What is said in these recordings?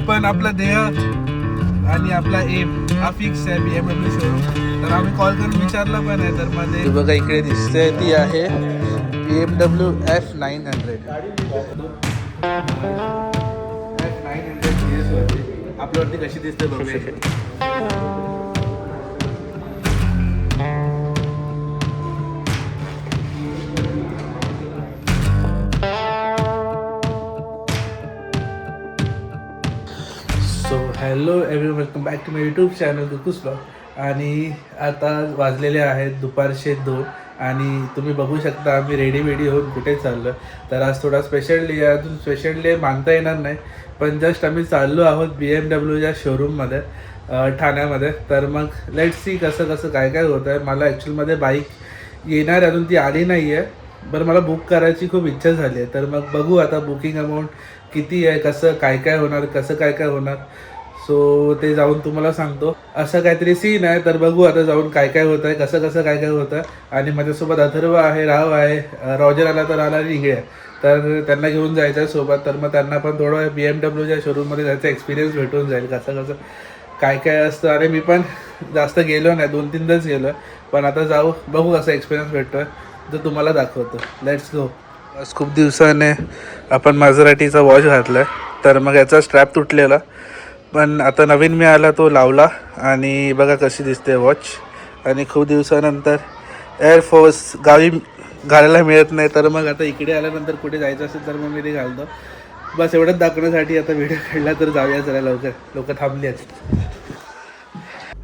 पण आपला ध्येय आणि आपला एम हा फिक्स आहे BMW शोरूम. तर आम्ही कॉल करून विचारलं पण आहे. तर मध्ये बघा इकडे दिसते ती आहे BMW F900. आपल्यावरती कशी दिसते बघूया. So hello every welcome back to my YouTube channel कुकूस ब्लॉग. आणि आता वाजलेले आहेत दुपारचे 2 आणि तुम्ही बघू शकता आम्ही रेडी होऊन कुठे चाललो. तर आज थोडा स्पेशल डे आहे. अजून स्पेशल डे मानता येणार नाही, पण जस्ट आम्ही चाललो आहोत BMWच्या शोरूममध्ये ठाण्यामध्ये. तर मग लेट्स सी कसं काय होतं आहे. मला ॲक्च्युअलमध्ये बाईक येणार अजून ती आली नाही आहे, बरं मला बुक करायची खूप इच्छा झाली आहे. तर मग बघू आता बुकिंग अमाऊंट किती आहे, कसं काय होणार, कसं काय होणार. सो ते जाऊन तुम्हाला सांगतो. असं काहीतरी सीन आहे. तर बघू आता जाऊन काय होतं आहे, कसं काय होतं आहे. आणि माझ्यासोबत अथर्व आहे, राव आहे, रॉजर आला तर आला आणि इकडे आहे. तर त्यांना घेऊन जायचं आहे सोबत. तर मग त्यांना पण थोडं BMWच्या शोरूममध्ये जायचा एक्सपिरियन्स भेटून जाईल कसं काय असतं. आणि मी पण जास्त गेलो नाही, 2-3दाच गेलो, पण आता जाऊ बघू कसा एक्सपिरियन्स भेटतो आहे, तर तुम्हाला दाखवतो. Let's go. आज खूप दिवसाने आपण माझराटीचा वॉच घातला आहे. तर मग याचा स्ट्रॅप तुटलेला, पण आता नवीन मी आला तो लावला आणि बघा कशी दिसते वॉच. आणि खूप दिवसानंतर एअरफोर्स गावी घालायला मिळत नाही. तर मग आता इकडे आल्यानंतर कुठे जायचं असेल तर मग मी ते घालतो. बस एवढंच दाखवण्यासाठी आता व्हिडिओ काढला. तर जाऊया जरा लवकर, लोक थांबली आहेत.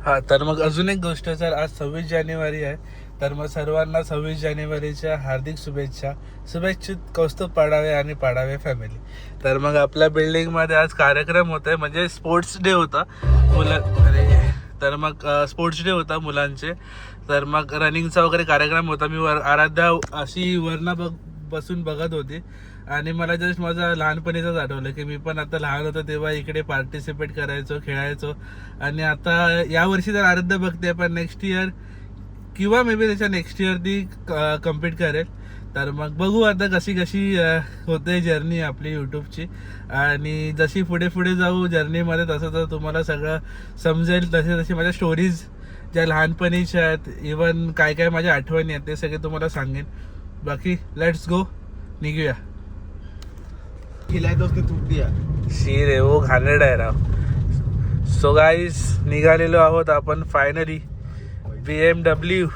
हां, तर मग अजून एक गोष्ट, सर आज 26 जानेवारी आहे. तर मग सर्वांना 26 जानेवारीच्या हार्दिक शुभेच्छा. शुभेच्छित कौस्तुभ पाडावे आणि पाडावे फॅमिली. तर मग आपल्या बिल्डिंगमध्ये आज कार्यक्रम होता आहे, म्हणजे स्पोर्ट्स डे होता तर मग स्पोर्ट्स डे होता मुलांचे. तर मग रनिंगचा वगैरे कार्यक्रम होता. मी आराध्या अशी बसून बघत होती आणि मला जस्ट माझा लहानपणीचंच आठवलं की मी पण आता लहान होतो तेव्हा इकडे पार्टिसिपेट करायचो, खेळायचो. आणि आता यावर्षी तर आराध्या बघते, पण नेक्स्ट इयर किंवा मे बी त्याच्या नेक्स्ट इयर ती कम्प्लीट करेल. तर मग बघू आता कशी होते जर्नी आपली यूट्यूबची. आणि जशी पुढे जाऊ जर्नीमध्ये तसं तुम्हाला सगळं समजेल. तशी माझ्या स्टोरीज ज्या लहानपणीच्या आहेत, इवन काय माझ्या आठवणी आहेत, ते सगळे तुम्हाला सांगेन. बाकी लेट्स गो, निघूया. शी रे वो घाणेरडा आहे राव. सो गाईज निघालेलो आहोत आपण फायनली BMW.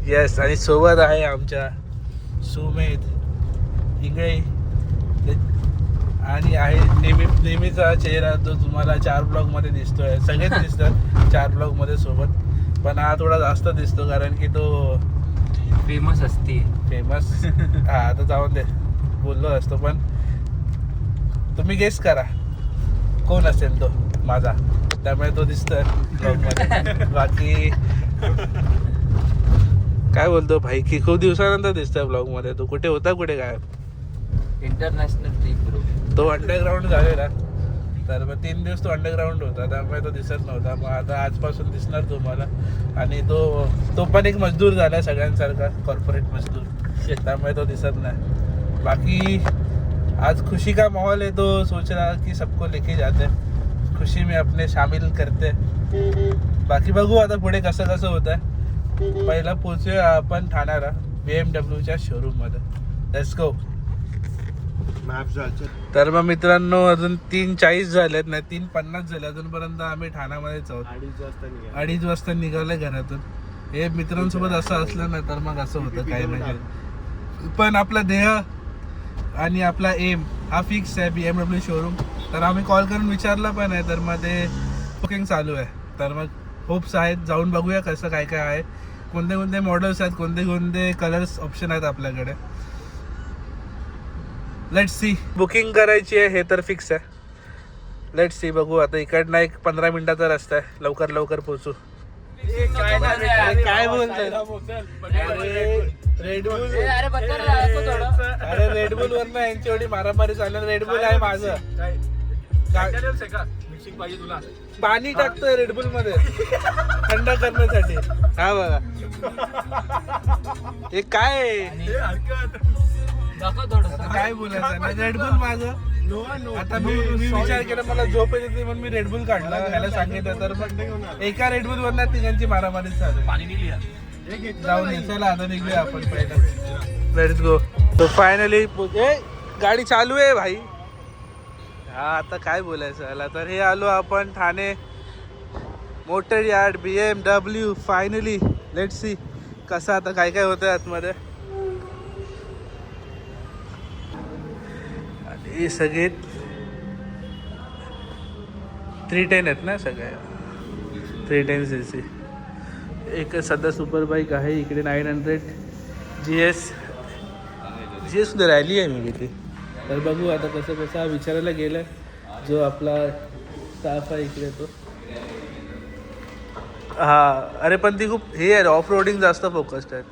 येस, आणि सोबत आहे आमच्या सुमेध इंगळे आणि आहे नेहमीचा चेहरा जो तुम्हाला 4 ब्लॉगमध्ये दिसतोय. सगळेच दिसतात 4 ब्लॉगमध्ये सोबत, पण हा थोडा जास्त दिसतो कारण की तो फेमस हा आता जाऊन दे, बोललो असतो. पण तुम्ही गेस करा कोण असेल तो माझा, त्यामुळे तो दिसतोय ब्लॉगमध्ये. बाकी काय बोलतो भाई की खूप दिवसानंतर दिसतोय ब्लॉगमध्ये. तो कुठे होता, कुठे काय? इंटरनॅशनल ट्रिप तो अंडरग्राऊंड झालेला. तर मग 3 दिवस तो अंडरग्राऊंड होता, त्यामुळे तो दिसत नव्हता. मग आता आजपासून दिसणार तुम्हाला. आणि तो पण एक मजदूर झाला सगळ्यांसारखा, कॉर्पोरेट मजदूर, त्यामुळे तो दिसत नाही. बाकी आज खुशी का माहौल है, तो सोच रहा कि सबको लेके जाते, खुशी में अपने शामिल करते. बाकी बघू आता पुढे कसं होत आहे. पहिला पोहोचूया आपण ठाण्याला BMWच्या शोरूममध्ये. Let's go. तर मग मित्रांनो अजून 3:40 झालेत, नाही 3:50 झाले अजूनपर्यंत आम्ही ठाण्यामध्येच आहोत. 2:30 वाजता निघाले घरातून. हे मित्रांसोबत असं असलं ना तर मग असं होतं काही नाही. पण आपला ध्येय आणि आपला एम हा फिक्स आहे BMW शोरूम. तर आम्ही कॉल करून विचारलं पण आहे. तर मग ते बुकिंग चालू आहे. तर मग होप्स आहेत, जाऊन बघूया कसं काय आहे, कोणते मॉडेल्स आहेत, कोणते कलर्स ऑप्शन आहेत आपल्याकडे. Let's see. बुकिंग करायची आहे हे तर फिक्स आहे. लेट्स सी, बघू आता. इकडनं एक 15 मिनिटाचा रस्ता आहे, लवकर पोहोचू. काय बोलतोय? रेडबुल, अरे रेडबुल वरनं यांची एवढी मारामारी चालली. रेडबुल आहे माझं. पाणी टाकतोय रेडबुल मध्ये थंड करण्यासाठी. हा बघा हे काय काय बोलायचं. रेडबुल माझं आता मी विचार केला मला झोप येते म्हणून मी रेडबुल काढला याला सांगितलं तर मग एका रेडबुल वरनं तिघांची मारामारी चालू जाऊन ये. चला आता निघूया आपण पहिला. Let's go. तो फायनली गाडी चालू आहे भाई. हा आता काय बोलायचं याला. तर हे आलो आपण Thane motor yard BMW. Finally let's see कसं आता काय काय होतं आतमध्ये. आणि हे सगळे 310 आहेत ना सगळे 310cc. एक सध्या सुपर बाईक आहे इकडे 900 GS सुद्धा रॅली आहे मी इथे. तर बघू आता कसं कसं विचारायला गेलं जो आपला स्टाफ आहे इकडे तो. हा अरे पण ती खूप हे आहे ऑफ रोडिंग जास्त फोकस्ड आहे.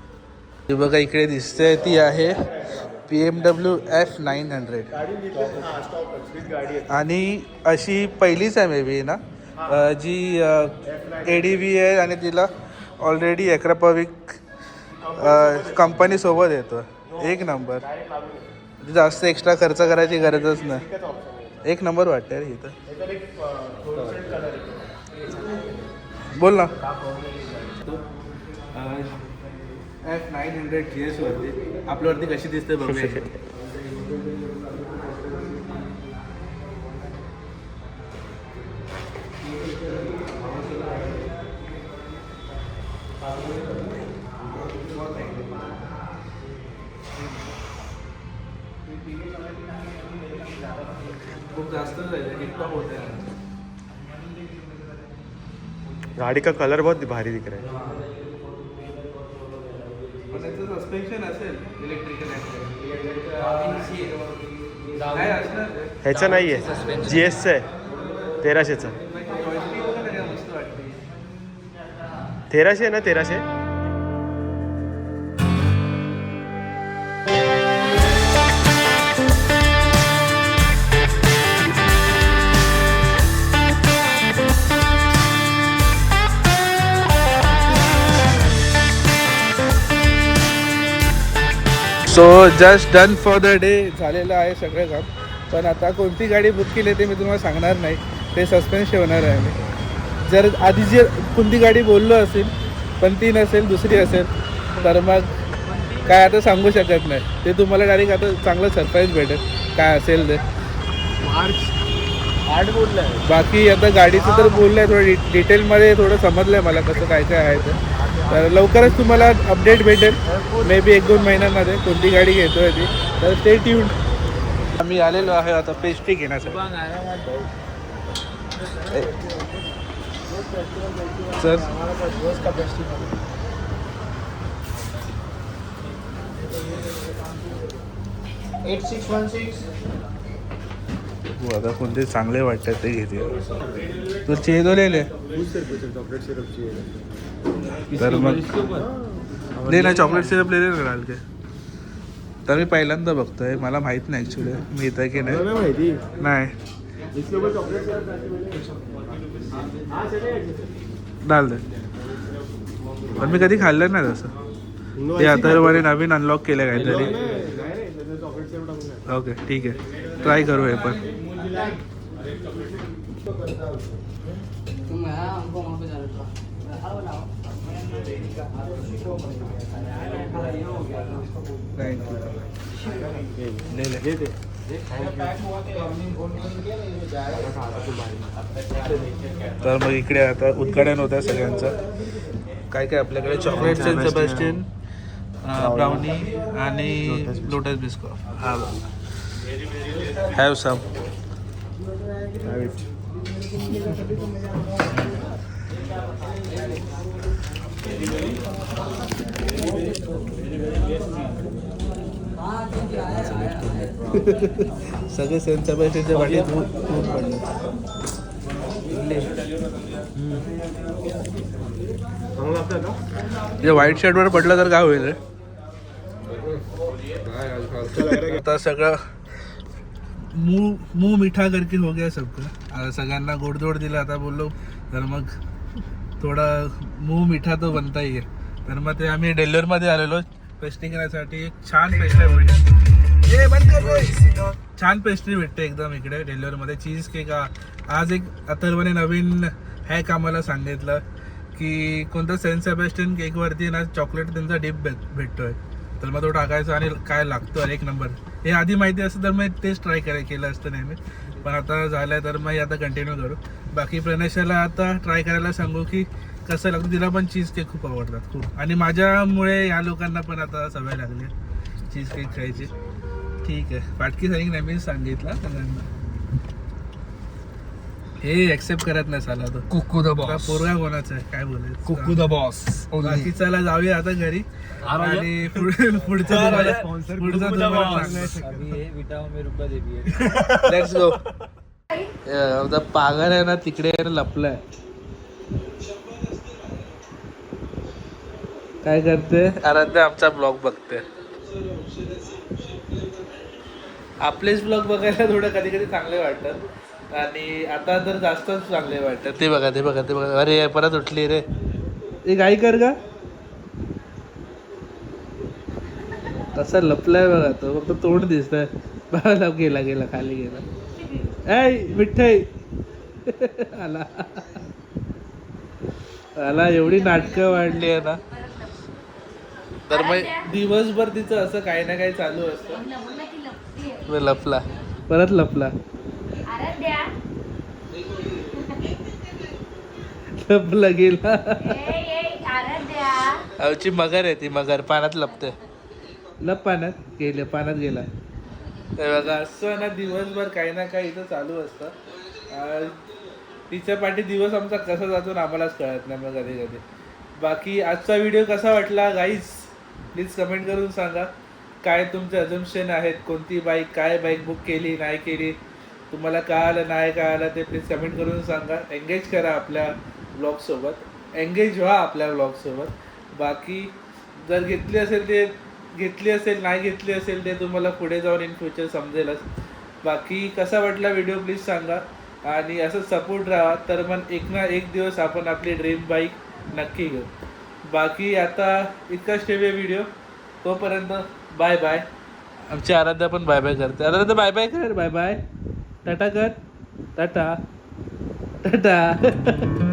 ती बघा इकडे दिसते ती आहे BMW F900 आणि अशी पहिलीच आहे मे बी ना जी ADV आहे आणि तिला ऑलरेडी ॲक्रापॉविक कंपनीसोबत येतो. एक नंबर. जास्त एक्स्ट्रा खर्च करायची गरजच नाही. एक नंबर वाटते रे इथं. बोल ना. F900 GS वरती आपल्यावरती कशी दिसते बघूया. खूप जास्त टिकटॉक होते. गाड़ी का कलर बहुत भारी दिख रहा है. पण याचं सस्पेन्शन असेल इलेक्ट्रिकल काय असणार. ह्याचा नाही आहे GSचा आहे 1300चा. मस्त वाटते. 1300 आहे ना 1300. So just done for the day झालेलं आहे सगळं काम. पण आता कोणती गाडी बुक केली ते मी तुम्हाला सांगणार नाही. ते सस्पेन्स ठेवणार आहे मी. जर आधी जी कोणती गाडी बोललो असेल पण ती नसेल दुसरी असेल तर मग काय आता सांगू शकत नाही. ते तुम्हाला डायरेक्ट आता चांगलं सरप्राईज भेटेल काय असेल ते. बाकी आता गाडीचं तर बोललं आहे थोडं डिटेलमध्ये थोडं समजलं आहे मला कसं काय काय आहे ते. तर लवकरच तुम्हाला अपडेट भेटेल मे बी 1-2 महिन्यांमध्ये कोणती गाडी घेतो आहे ती. तर स्टे ट्यून. आम्ही आलेलो आहे आता पेस्ट्री घेण्यासाठी. सर आता कोणते चांगले वाटतात ते घेते. तू चेदोलेले तर मग ले ना चॉकलेट सिरप ले ना डाल के. तर मी पहिल्यांदा बघतोय मला माहित नाही ॲक्च्युली मी इथं की नाही डाल दे. पण मी कधी खाल्लं नाही तसं. ते आता मध्ये नवीन अनलॉक केलं काहीतरी. ओके ठीक आहे ट्राय करू हे पण. तर मग इकडे आता उद्घाटन होतं सगळ्यांचं. काय काय आपल्याकडे चॉकलेट सेंट सेबॅस्टियन ब्राउनी आणि लोटस बिस्को. हा हॅव सम. सगळे सेंट सेबॅस्टियनच्या वाटीत दूध पडलं. जे व्हाईट शर्टवर पडलं तर काय होईल रे. आता सगळं मुंह मिठा करके हो गया सबका. आता सगळ्यांना गोडधोड दिलं. आता बोललो तर मग थोडा मुंह मिठा तो बनता ही आहे. तर मग ते आम्ही डेल्लोरमध्ये आलेलो पेस्टिंग करण्यासाठी. एक छान पेस्ट्री भेटली. छान पेस्ट्री भेटते एकदम इकडे डेल्लोरमध्ये. चीज केक आज एक अथर्वने नवीन हॅक आम्हाला सांगितलं की कोणतं सेंट सेबॅस्टियन केकवरती ना चॉकलेट त्यांचा डिप भेटतोय, तर मग तो टाकायचा आणि काय लागतो एक नंबर. हे आधी माहिती असतं तर मग तेच ट्राय केलं असतं नेहमी, पण आता झालं तर मग आता कंटिन्यू करू. बाकी प्रणेशाला आता ट्राय करायला सांगू की कसं लागतं. तिला पण चीज केक खूप आवडतात खूप, आणि माझ्यामुळे या लोकांना पण आता सवय लागली चीज केक खायची. ठीक आहे, फाटकी सांगितलं नाही, मी सांगितलं सगळ्यांना. हे एक्सेप्ट करत नाही साला तो. कुकू द आता बॉस. पोरगा कोणाचा आहे काय बोलायचं. कुकू द बॉस. बाकी चला जाऊया आता घरी आणि पुढचं तुम्हाला अभी ये विटाओ में रुका दे भी है. Let's go. पागर आहे ना तिकडे लपलाय. काय करते आराध्या? आमचा ब्लॉग बघते. आपलेच ब्लॉग बघायला थोडं कधी कधी चांगले वाटतात, आणि आता तर जास्तच चांगले वाटतात. ते बघा ते बघा ते बघा. अरे परत उठली रे. एक गाई कर का कसा लपलाय बघा तो, फक्त तोंड दिसतंय. बघा गेला गेला खाली गेला. ऐ मिठाई आला आला. एवढी नाटकं वाढली आहे ना, तर मग दिवसभर तिचं असं काही ना काही चालू असतं. लपला परत लपला. लपला गेला. आमची मगर आहे ती, मगर पाण्यात लपते. लप पाण्यात गेले, पाण्यात गेला. बघा असं ना दिवसभर काही ना काही इथं चालू असतं. तिच्या पाठी दिवस आमचा कसा जातो ना आम्हालाच कळत नाही मग कधी कधी. बाकी आजचा व्हिडिओ कसा वाटला गाईज प्लीज कमेंट करून सांगा. काय तुमचे अजम्पशन आहेत, कोणती बाईक काय बाईक बुक केली नाही केली, तुम्हाला काय आलं नाही काय आलं ते प्लीज कमेंट करून सांगा. एंगेज करा आपल्या ब्लॉगसोबत, एंगेज व्हा आपल्या ब्लॉगसोबत. बाकी जर घेतली असेल ते घेतली असेल, नाही घेतली असेल ते तुम्हाला पुढे जाऊन इन फ्युचर समजेलच. बाकी कसा वाटला व्हिडिओ प्लीज सांगा, आणि असं सपोर्ट राहा तर मग एक ना एक दिवस आपण आपली ड्रीम बाईक नक्की घेऊ. बाकी आता इतकाच ठेवूया व्हिडिओ. तोपर्यंत बाय बाय. आमची आराध्या पण बाय बाय करते. आराध्या बाय बाय कर. Bye bye. टाटा कर. टाटा टाटा.